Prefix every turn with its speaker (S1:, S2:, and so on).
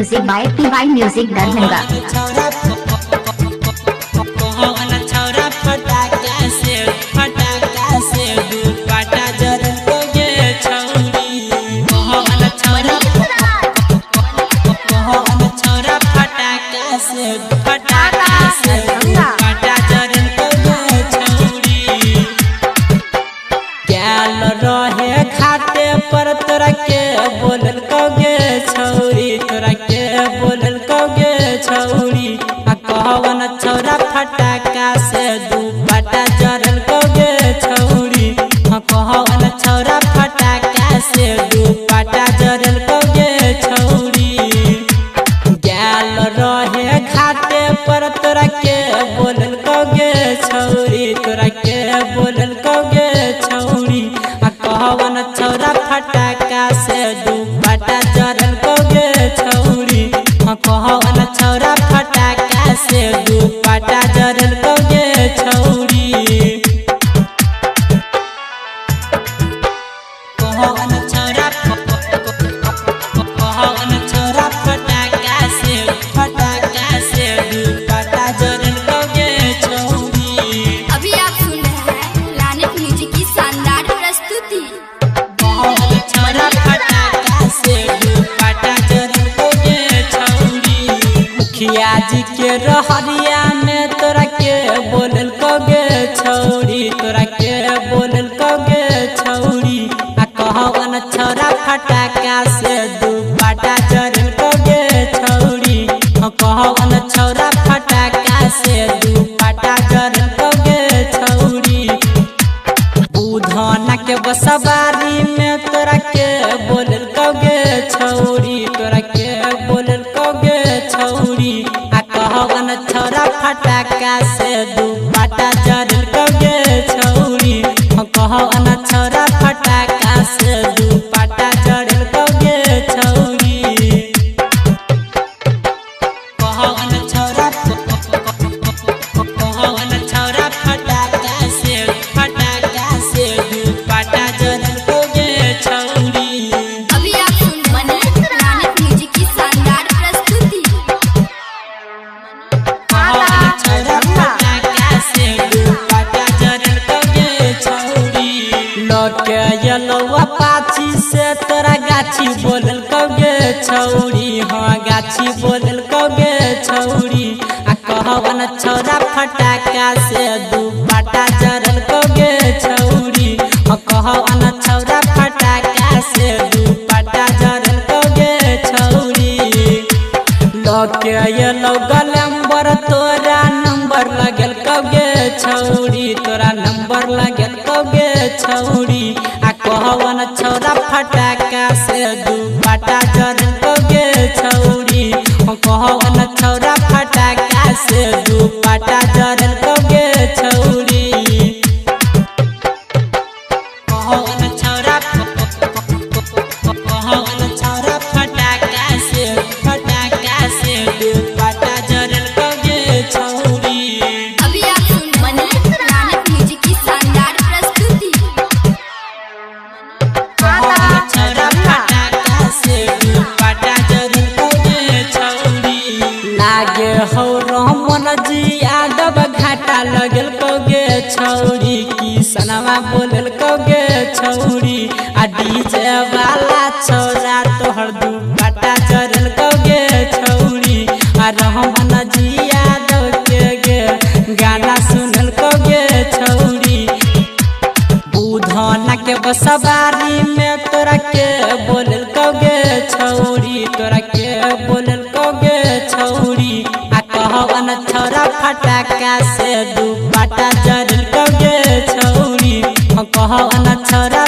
S1: Music by PY Music Darbhanga।
S2: रहे खाते पर तोरा के बोलल कगे छौरी, तोरा के बोलल कगे छौरी। आ कहवन छौरा फटाका से दुपट्टा जरल कगे छौरी। आ कहवन छौरा फटाका से दुपट्टा जरल कगे छौरी। गैल रहे खाते पर तोरा के बोलल कगे छौरी, तोरा के बोलल कगे छौरी। कहवन छौरा फटाका से दुपट्टा जरल कगे छौरी। कहवन छौरा फटाका से दुपट्टा जरल कगे छौरी। कहवन छौरा फटाका से दुपट्टा जरल कगे छौरी।
S3: अभी आप सुन रहे हैं लानेट म्यूजिक की शानदार प्रस्तुति।
S2: मुखिया जी के रहरिया में तोरा के बोलल कगे छौरी, तोरा के बोलल कगे छौरी। आ कहवन छौरा फटाका से दुपट्टा जरल कगे छौरी। कहवन छौरा फटाका से दुपट्टा जरल कगे छौरी। बुधना के बसवारी में तोरा के बोलल कगे छौरी, तोरा के बोलल कगे छौरी। आ कहवन छौरा फटाका से दुपट्टा जरल कगे छौरी। कहवन छौरा फटाका से दुपट्टा जरल कगे छौरी। कहवन छौरा फटाका से दुपट्टा जरल कगे छौरी।
S3: अभी आप सुन रहे हैं लानेट म्यूजिक की शानदार प्रस्तुति।
S2: लौटे यलवा पाछी से तोरा गाछी बोलल कगे छौरी। हाँ गाछी बोलल कगे छौरी। आ कहवन छौरा फटाका से दुपट्टा जरल कगे छौरी। कहवन छौरा फटाका से दुपट्टा जरल कगे छौरी। लौके यलो गलम्बर तोरा नंबर लगल कगे छौरी, तोरा नंबर लगल कगे छौरी। आ कहवन छौरा फटाका से दुपट्टा जरल कगे छौरी। कहवन छौरा फटाका से दुपट्टा जरल कगे छौरी। कहवन छौरा फटाका से दुपट्टा जरल कगे छौरी।
S3: अभी आप सुन रहे हैं लानेट म्यूजिक की शानदार प्रस्तुति।
S2: कहवन छौरा फटाका से दुपट्टा जरल कगे छौरी। लागे हो रमन जी यादव घाटा लगल कगे छौरी। किसनवा बोलल कगे छौरी। आ डीजे वाला छौरा तोहर दुपट्टा जरल कगे छौरी। आ रहमन जी यादव के गाना सुनल कगे छौरी। बुधना के बसवारी में तोरा के बोलल कगे छौरी, तोरा के बोलल कगे छौरी। आ कहवन छौरा फटाका से दुपट्टा जरल कगे छौरी। कहवन छौरा